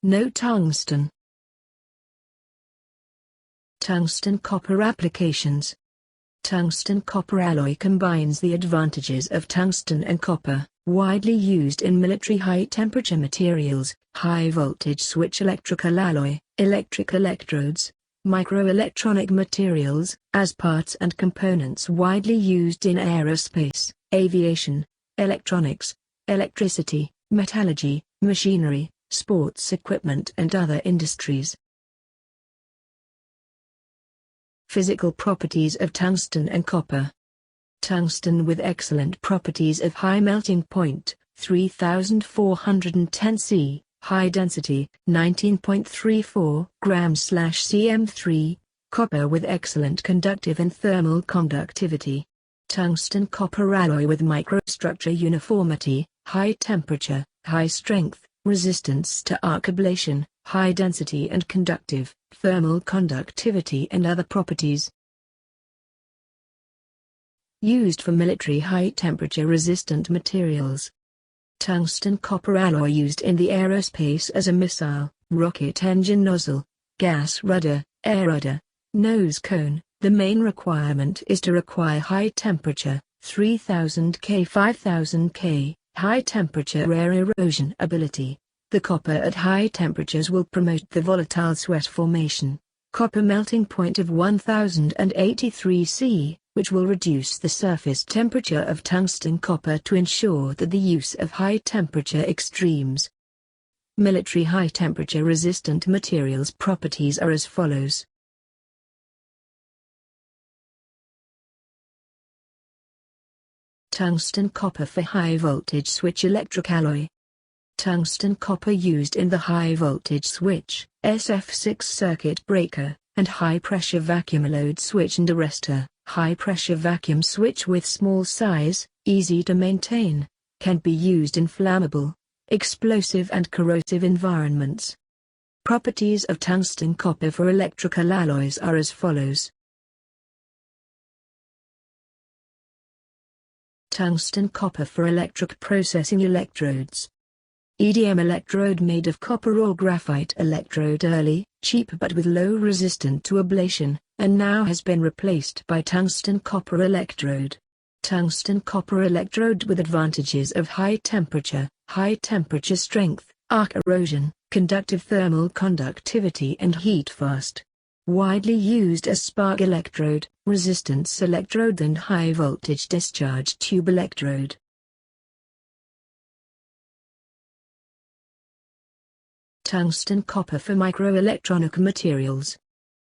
No tungsten. Tungsten copper applications. Tungsten copper alloy combines the advantages of tungsten and copper, widely used in military high-temperature materials, high-voltage switch electrical alloy, electric electrodes, microelectronic materials, as parts and components widely used in aerospace, aviation, electronics, electricity, metallurgy, machinery, sports equipment and other industries. Physical properties of tungsten and copper. Tungsten with excellent properties of high melting point, 3410 C, high density, 19.34 grams/cm3, copper with excellent conductive and thermal conductivity. Tungsten copper alloy with microstructure uniformity, high temperature, high strength, resistance to arc ablation, high density and conductive, thermal conductivity and other properties. Used for military high-temperature resistant materials. Tungsten copper alloy used in the aerospace as a missile, rocket engine nozzle, gas rudder, air rudder, nose cone. The main requirement is to require high temperature, 3000 K 5000 K, high temperature air erosion ability. The copper at high temperatures will promote the volatile sweat formation. Copper melting point of 1083 C, which will reduce the surface temperature of tungsten copper to ensure that the use of high temperature extremes. Military high temperature resistant materials properties are as follows. Tungsten copper for high voltage switch electric alloy. Tungsten copper used in the high voltage switch, SF6 circuit breaker, and high pressure vacuum load switch and arrestor. High pressure vacuum switch with small size, easy to maintain, can be used in flammable, explosive and corrosive environments. Properties of tungsten copper for electrical alloys are as follows. Tungsten copper for electric processing electrodes. EDM electrode made of copper or graphite electrode early, cheap but with low resistance to ablation, and now has been replaced by tungsten copper electrode. Tungsten copper electrode with advantages of high temperature strength, arc erosion, conductive thermal conductivity and heat fast. Widely used as spark electrode, resistance electrode and high voltage discharge tube electrode. Tungsten copper for microelectronic materials.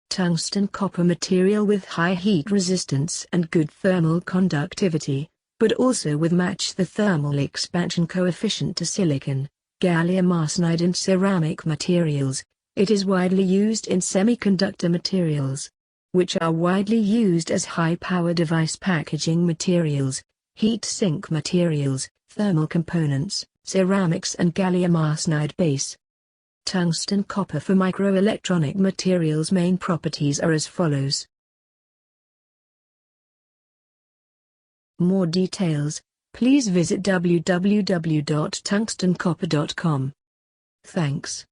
Tungsten copper material with high heat resistance and good thermal conductivity, but also with match the thermal expansion coefficient to silicon, gallium arsenide and ceramic materials. It is widely used in semiconductor materials, which are widely used as high-power device packaging materials, heat sink materials, thermal components, ceramics and gallium arsenide base. Tungsten copper for microelectronic materials main properties are as follows. More details, please visit www.tungstencopper.com. Thanks.